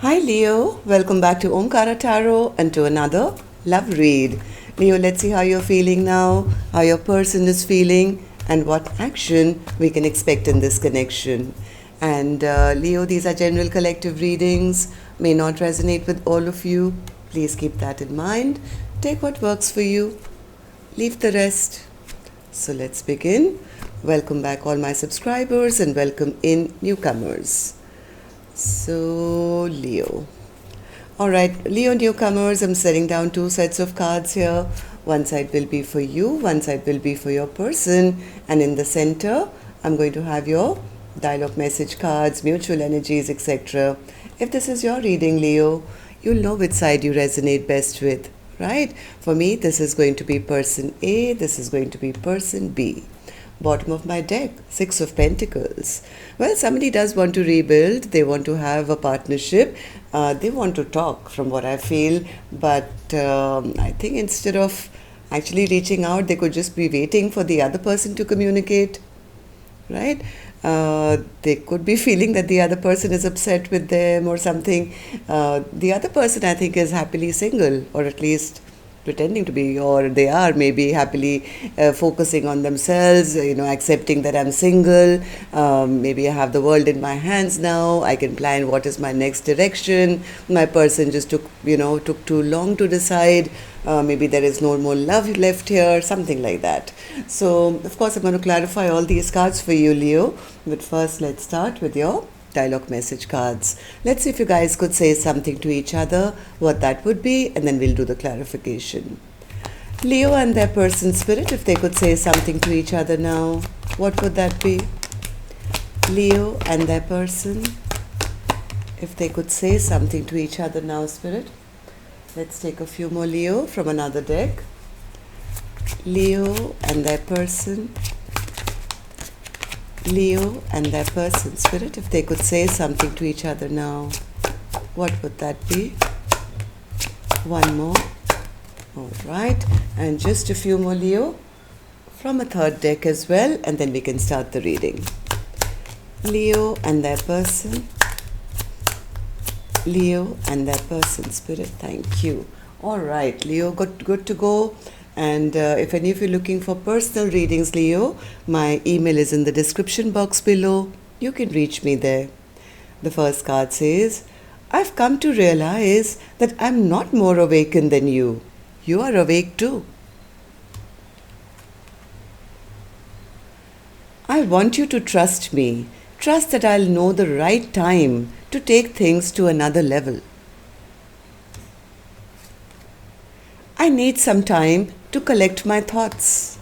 Hi Leo, welcome back to Omkaratarot and to another love read. Leo, let's see how you're feeling now, how your person is feeling, and what action we can expect in this connection. And Leo, these are general collective readings, may not resonate with all of you. Please keep that in mind. Take what works for you, leave the rest. So let's begin. Welcome back all my subscribers and welcome in newcomers. So, Leo. Alright, Leo newcomers, I'm setting down two sets of cards here. One side will be for you, one side will be for your person, and in the center, I'm going to have your dialogue message cards, mutual energies, etc. If this is your reading, Leo, you'll know which side you resonate best with, right? For me, this is going to be person A, this is going to be person B. Bottom of my deck, Six of Pentacles. Well, somebody does want to rebuild. They want to have a partnership. They want to talk, from what I feel. But I think instead of actually reaching out, they could just be waiting for the other person to communicate, right? They could be feeling that the other person is upset with them or something. The other person, I think, is happily single, or at least pretending to be, or they are maybe happily focusing on themselves, accepting that I'm single. Maybe I have the world in my hands now. I can plan what is my next direction. My person just took too long to decide. Maybe there is no more love left here, something like that. So, of course, I'm going to clarify all these cards for you, Leo. But first, let's start with your dialogue message cards. Let's see if you guys could say something to each other, what that would be, and then we'll do the clarification. Leo and their person spirit, if they could say something to each other now, what would that be? Leo and their person, if they could say something to each other now, spirit. Let's take a few more Leo from another deck. Leo and their person. Leo and their person spirit, if they could say something to each other now, what would that be? One more. All right, and just a few more Leo from a third deck as well, and then we can start the reading. Leo and their person. Leo and their person spirit, thank you. All right, Leo, good to go. And if any of you are looking for personal readings, Leo, my email is in the description box below. You can reach me there. The first card says, I've come to realize that I'm not more awakened than you. You are awake too. I want you to trust me. Trust that I'll know the right time to take things to another level. I need some time to collect my thoughts.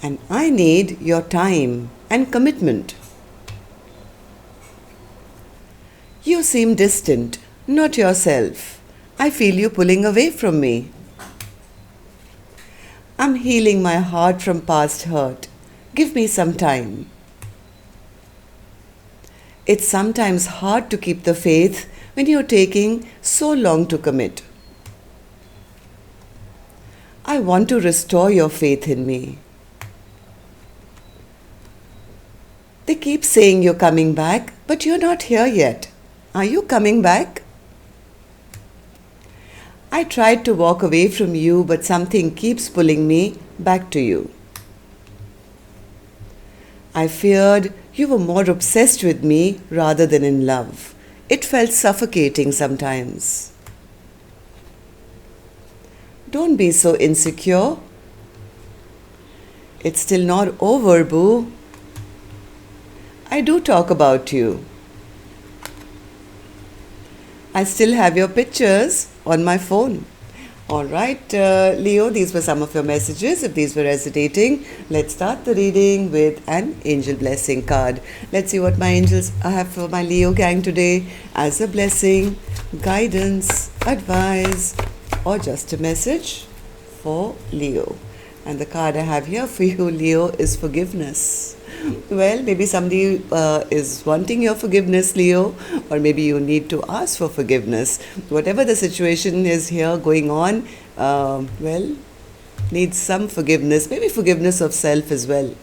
And I need your time and commitment. You seem distant, not yourself. I feel you pulling away from me. I'm healing my heart from past hurt. Give me some time. It's sometimes hard to keep the faith when you're taking so long to commit. I want to restore your faith in me. They keep saying you're coming back, but you're not here yet. Are you coming back? I tried to walk away from you, but something keeps pulling me back to you. I feared you were more obsessed with me rather than in love. It felt suffocating sometimes. Don't be so insecure. It's still not over, boo. I do talk about you. I still have your pictures on my phone. All right, Leo, these were some of your messages. If these were resonating, let's start the reading with an angel blessing card. Let's see what my angels have for my Leo gang today as a blessing, guidance, advice, or just a message for Leo. And the card I have here for you, Leo, is forgiveness. Well, maybe somebody is wanting your forgiveness, Leo, or maybe you need to ask for forgiveness. Whatever the situation is here going on, needs some forgiveness, maybe forgiveness of self as well.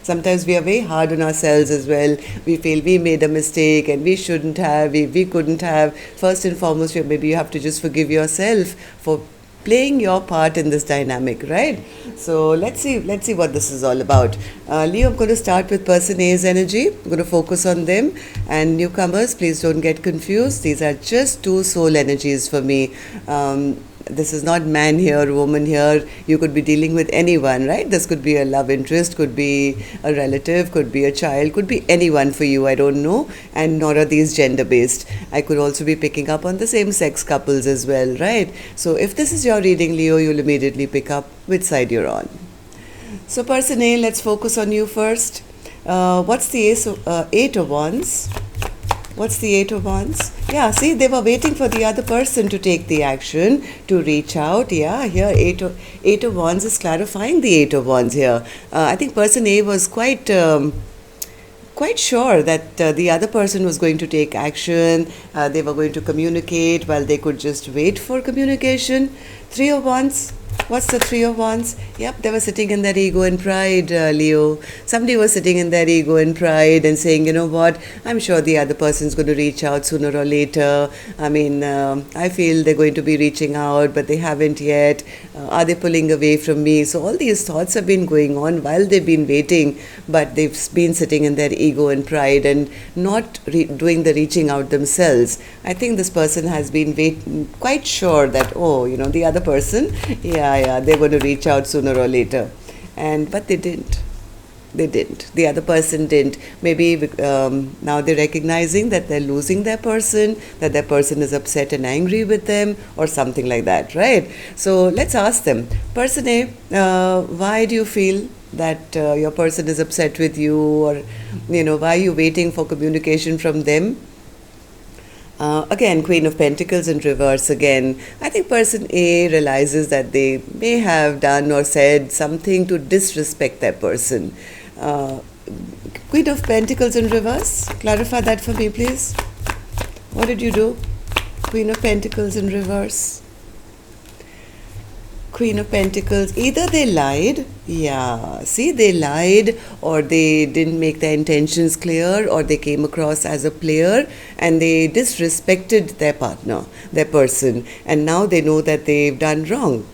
Sometimes we are very hard on ourselves as well. We feel we made a mistake and we shouldn't have, we couldn't have. First and foremost, maybe you have to just forgive yourself for playing your part in this dynamic, right? So let's see what this is all about. Leo, I'm going to start with person A's energy. I'm going to focus on them. And newcomers, please don't get confused. These are just two soul energies for me. This is not man here, woman here. You could be dealing with anyone, right? This could be a love interest, could be a relative, could be a child, could be anyone for you, I don't know. And nor are these gender based. I could also be picking up on the same sex couples as well, right? So if this is your reading, Leo, you'll immediately pick up which side you're on. So person A, let's focus on you first. What's the Eight of Wands? What's the Eight of Wands? Yeah, see, they were waiting for the other person to take the action, to reach out. Yeah, here, Eight of Wands is clarifying the Eight of Wands here. I think person A was quite sure that the other person was going to take action. They were going to communicate while they could just wait for communication. Three of Wands. What's the Three of Wands? Yep, they were sitting in their ego and pride, Leo. Somebody was sitting in their ego and pride and saying, you know what, I'm sure the other person's going to reach out sooner or later. I mean, I feel they're going to be reaching out, but they haven't yet. Are they pulling away from me? So all these thoughts have been going on while they've been waiting, but they've been sitting in their ego and pride and not doing the reaching out themselves. I think this person has been quite sure that, oh, you know, the other person, they're going to reach out sooner or later. But they didn't. The other person didn't. Maybe now they're recognizing that they're losing their person, that their person is upset and angry with them, or something like that, right? So let's ask them. Person A, why do you feel that your person is upset with you, or, you know, why are you waiting for communication from them? Again, Queen of Pentacles in reverse again. I think person A realizes that they may have done or said something to disrespect their person. Queen of Pentacles in reverse. Clarify that for me, please. What did you do? Queen of Pentacles in reverse. Queen of Pentacles. Either they lied, they lied, or they didn't make their intentions clear, or they came across as a player and they disrespected their partner, their person, and now they know that they've done wrong.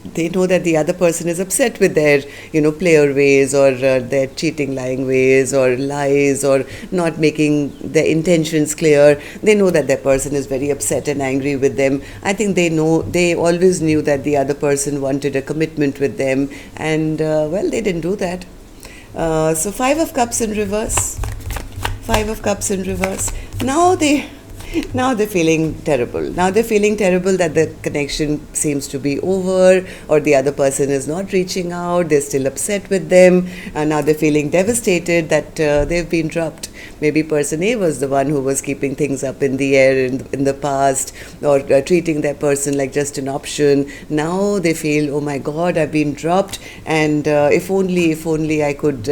They know that the other person is upset with their, you know, player ways, or their cheating, lying ways, or lies, or not making their intentions clear. They know that their person is very upset and angry with them. I think they always knew that the other person wanted a commitment with them, and they didn't do that. So Five of Cups in reverse. Five of Cups in reverse. Now they're feeling terrible. Now they're feeling terrible that the connection seems to be over, or the other person is not reaching out. They're still upset with them. And now they're feeling devastated that they've been dropped. Maybe person A was the one who was keeping things up in the air in the past, or treating their person like just an option. Now they feel, oh my God, I've been dropped. And if only I could,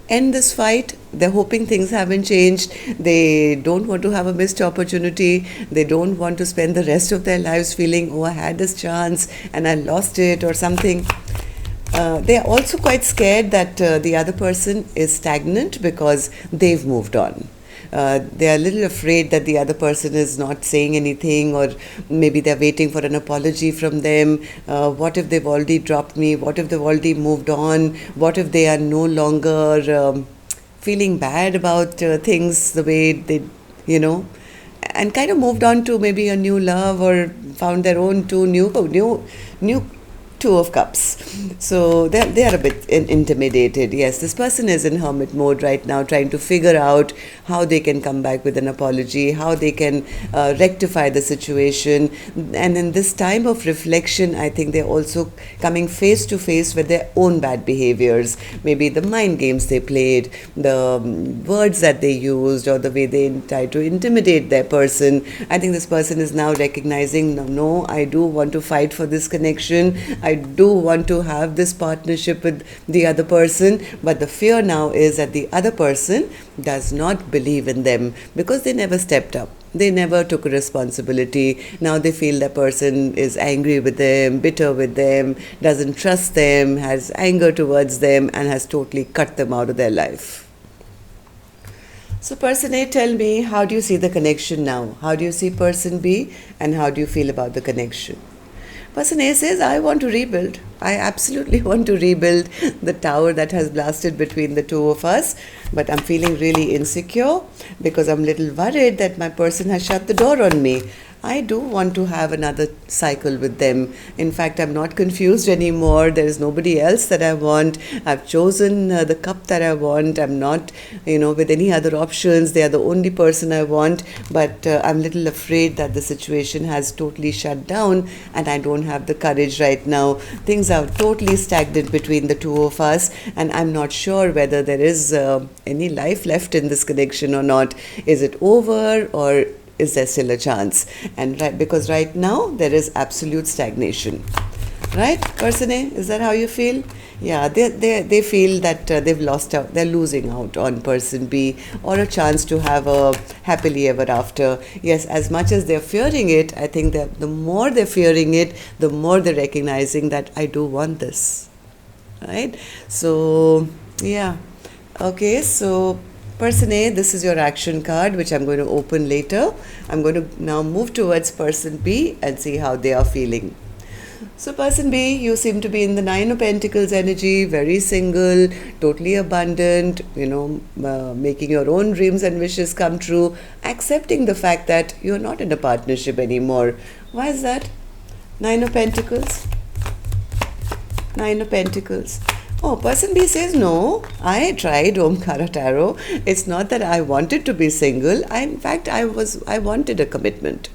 end this fight. They're hoping things haven't changed. They don't want to have a missed opportunity. They don't want to spend the rest of their lives feeling, oh, I had this chance and I lost it, or something. They're also quite scared that the other person is stagnant because they've moved on. They're a little afraid that the other person is not saying anything, or maybe they're waiting for an apology from them. What if they've already dropped me? What if they've already moved on? What if they are no longer feeling bad about things the way they, and kind of moved on to maybe a new love, or found their own new Two of Cups. So they are a bit intimidated. Yes, this person is in hermit mode right now, trying to figure out how they can come back with an apology, how they can rectify the situation. And in this time of reflection, I think they're also coming face to face with their own bad behaviors. Maybe the mind games they played, the words that they used, or the way they tried to intimidate their person. I think this person is now recognizing, no, I do want to fight for this connection. I I do want to have this partnership with the other person, but the fear now is that the other person does not believe in them because they never stepped up. They never took a responsibility. Now they feel the person is angry with them, bitter with them, doesn't trust them, has anger towards them, and has totally cut them out of their life. So person A, tell me, how do you see the connection now? How do you see person B, and how do you feel about the connection? Person A says, I want to rebuild. I absolutely want to rebuild the tower that has blasted between the two of us. But I'm feeling really insecure because I'm a little worried that my person has shut the door on me. I do want to have another cycle with them. In fact, I'm not confused anymore. There is nobody else that I want. I've chosen the cup that I want. I'm not, with any other options. They are the only person I want. But I'm a little afraid that the situation has totally shut down and I don't have the courage right now. Things are totally stagnant between the two of us, and I'm not sure whether there is any life left in this connection or not. Is it over, or is there still a chance? And because right now there is absolute stagnation. Right, person A, is that how you feel? Yeah, they feel that they've lost out, they're losing out on person B, or a chance to have a happily ever after. Yes, as much as they're fearing it, I think that the more they're fearing it, the more they're recognizing that I do want this. Right? So, yeah. Okay, so person A, this is your action card, which I'm going to open later. I'm going to now move towards person B and see how they are feeling. So person B, you seem to be in the 9 of Pentacles energy, very single, totally abundant, making your own dreams and wishes come true, accepting the fact that you're not in a partnership anymore. Why is that? 9 of Pentacles. 9 of Pentacles. Oh, person B says, no, I tried Omkaratarot. It's not that I wanted to be single. In fact, I wanted a commitment.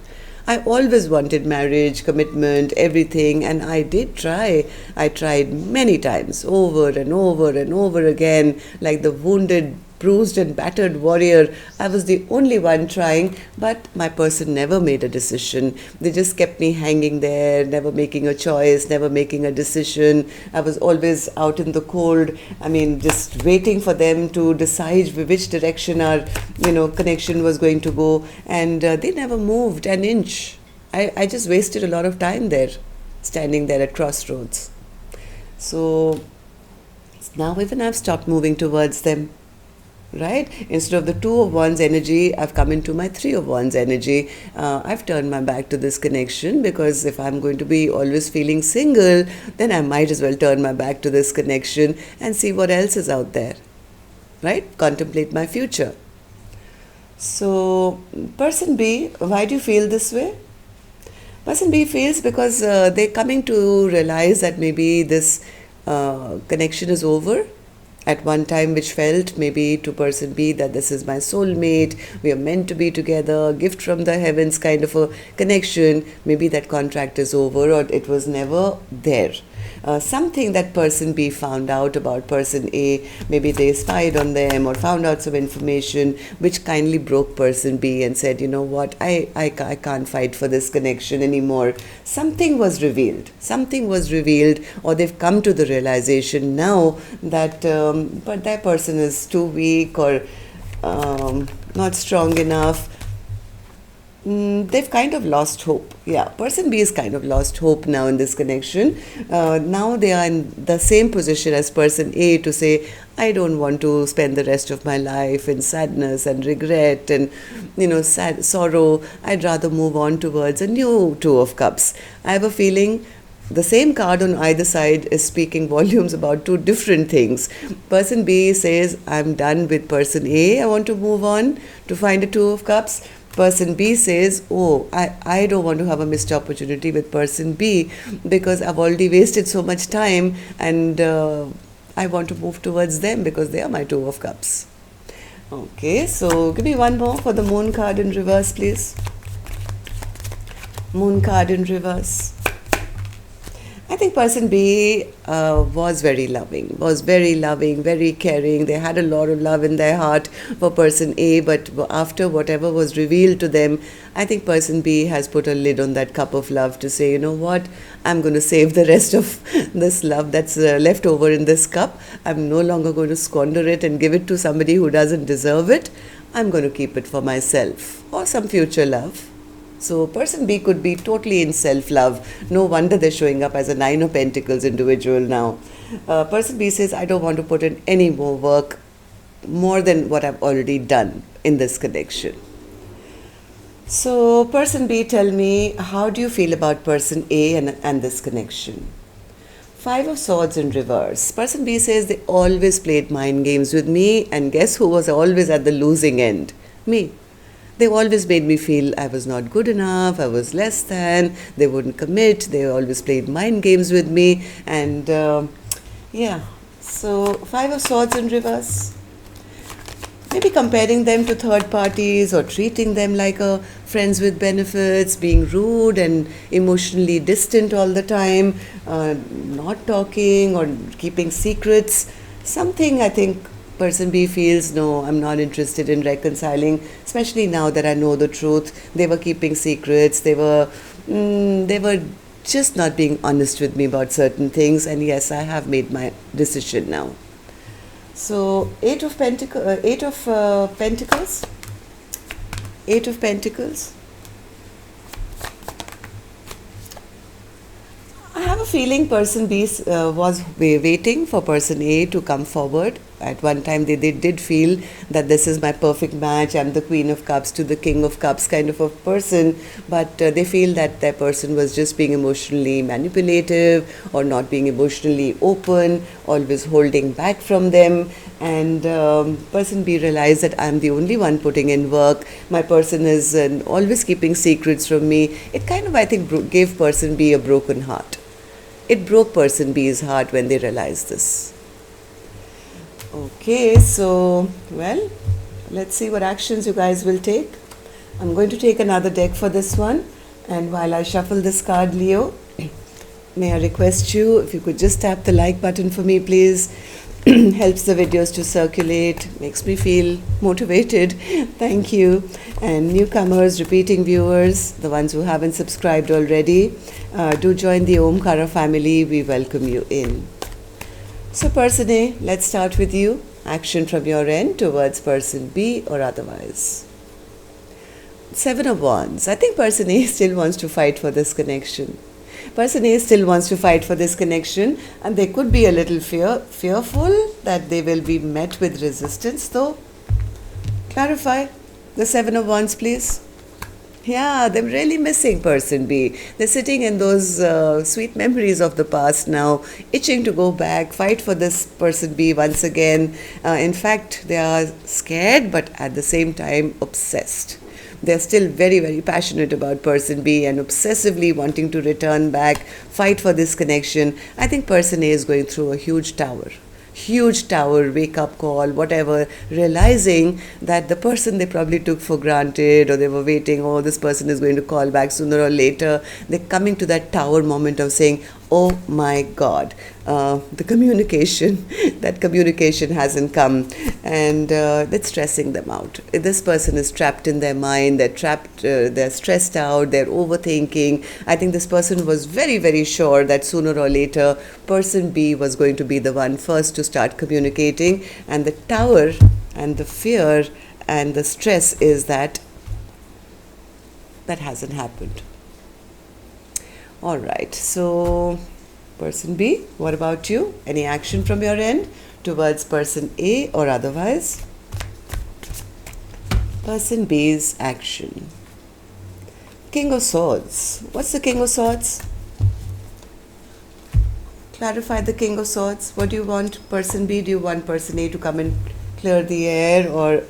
I always wanted marriage, commitment, everything, and I did try. I tried many times, over and over and over again, like the wounded, bruised and battered warrior. I was the only one trying, but my person never made a decision. They just kept me hanging there, never making a choice, never making a decision. I was always out in the cold. Just waiting for them to decide which direction our, connection was going to go. And they never moved an inch. I just wasted a lot of time there, standing there at crossroads. So now even I've stopped moving towards them. Right? Instead of the 2 of Wands energy, I've come into my 3 of Wands energy. I've turned my back to this connection because if I'm going to be always feeling single, then I might as well turn my back to this connection and see what else is out there. Right? Contemplate my future. So, person B, why do you feel this way? Person B feels because they're coming to realize that maybe this connection is over. At one time, which felt maybe to person B that this is my soulmate, we are meant to be together, gift from the heavens kind of a connection. Maybe that contract is over, or it was never there. Something that person B found out about person A, maybe they spied on them or found out some information which kindly broke person B and said, you know what, I can't fight for this connection anymore. Something was revealed, or they've come to the realization now that but that person is too weak or not strong enough. They've kind of lost hope. Yeah, person B is kind of lost hope now in this connection. Now they are in the same position as person A to say, I don't want to spend the rest of my life in sadness and regret and, sorrow. I'd rather move on towards a new 2 of Cups. I have a feeling the same card on either side is speaking volumes about 2 different things. Person B says, I'm done with person A. I want to move on to find a 2 of Cups. Person B says, oh, I don't want to have a missed opportunity with person B because I've already wasted so much time and I want to move towards them because they are my 2 of Cups. Okay, so give me one more for the Moon card in reverse, please. Moon card in reverse. I think person B was very loving, very caring. They had a lot of love in their heart for person A, but after whatever was revealed to them, I think person B has put a lid on that cup of love to say, you know what, I'm going to save the rest of this love that's left over in this cup. I'm no longer going to squander it and give it to somebody who doesn't deserve it. I'm going to keep it for myself or some future love. So person B could be totally in self-love. No wonder they're showing up as a Nine of Pentacles individual now. Person B says, I don't want to put in any more work more than what I've already done in this connection. So person B, tell me, how do you feel about person A and this connection? Five of Swords in reverse. Person B says they always played mind games with me, and guess who was always at the losing end? Me. They always made me feel I was not good enough, I was less than, they wouldn't commit, they always played mind games with me, and yeah. So, Five of Swords in reverse. Maybe comparing them to third parties or treating them like a friends with benefits, being rude and emotionally distant all the time, not talking or keeping secrets. Something I think person B feels, no, I'm not interested in reconciling, especially now that I know the truth. They were keeping secrets, they were just not being honest with me about certain things, and yes, I have made my decision now. So, Eight of Pentacles. Eight of Pentacles. I have a feeling person B was waiting for person A to come forward. At one time they did feel that this is my perfect match, I'm the Queen of Cups to the King of Cups kind of a person, but they feel that their person was just being emotionally manipulative or not being emotionally open, always holding back from them, and person B realized that I'm the only one putting in work, my person is always keeping secrets from me. It kind of, I think, gave person B a broken heart. It broke person B's heart when they realized this. Okay, so, well, let's see what actions you guys will take. I'm going to take another deck for this one. And while I shuffle this card, Leo, may I request you, if you could just tap the like button for me, please. Helps the videos to circulate, makes me feel motivated. Thank you. And newcomers, repeating viewers, the ones who haven't subscribed already, do join the Omkara family. We welcome you in. So person A, let's start with you. Action from your end towards person B or otherwise. Seven of Wands. I think person A still wants to fight for this connection. Person A still wants to fight for this connection, and they could be a little fearful that they will be met with resistance though. Clarify the Seven of Wands, please. Yeah, they're really missing person B. They're sitting in those sweet memories of the past now, itching to go back, fight for this person B once again. In fact, they are scared, but at the same time obsessed. They're still very, very passionate about person B and obsessively wanting to return back, fight for this connection. I think person A is going through a huge tower, wake up call, whatever, realizing that the person they probably took for granted or they were waiting, oh, this person is going to call back sooner or later. They're coming to that tower moment of saying, oh my God, the communication, that communication hasn't come, and that's stressing them out. This person is trapped in their mind, they're trapped, they're stressed out, they're overthinking. I think this person was very, very sure that sooner or later, person B was going to be the one first to start communicating, and the tower and the fear and the stress is that that hasn't happened. All right, so person B, what about you? Any action from your end towards person A or otherwise? Person B's action. King of Swords. What's the King of Swords? Clarify the King of Swords. What do you want person B? Do you want person A to come and clear the air, or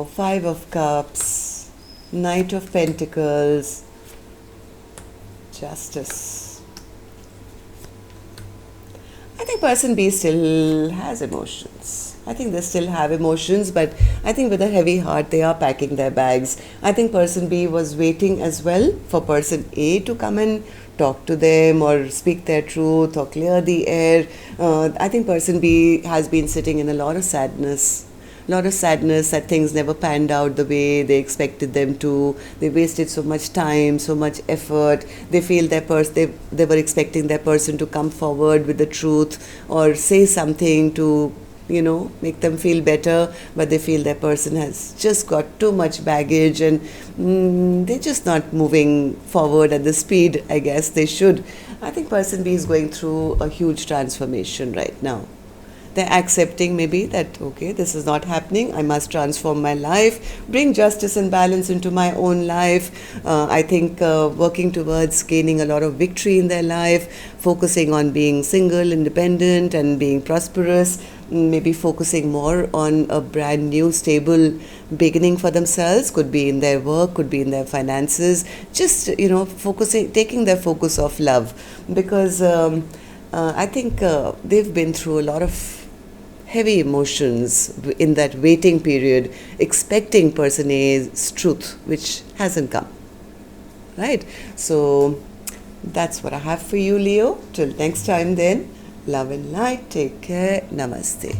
Five of Cups, Knight of Pentacles, Justice. I think person B still has emotions. I think they still have emotions, but I think with a heavy heart they are packing their bags. I think person B was waiting as well for person A to come and talk to them or speak their truth or clear the air. I think person B has been sitting in a lot of sadness. Lot of sadness that things never panned out the way they expected them to. They wasted so much time, so much effort. They feel they were expecting their person to come forward with the truth or say something to, make them feel better, but they feel their person has just got too much baggage and they're just not moving forward at the speed I guess they should. I think person B is going through a huge transformation right now. They're accepting maybe that, okay, this is not happening. I must transform my life, bring justice and balance into my own life. I think working towards gaining a lot of victory in their life, focusing on being single, independent and being prosperous, maybe focusing more on a brand new, stable beginning for themselves. Could be in their work, could be in their finances. Just, taking their focus off love. Because I think they've been through a lot of heavy emotions in that waiting period, expecting person A's truth, which hasn't come. Right? So that's what I have for you, Leo. Till next time then, love and light. Take care. Namaste.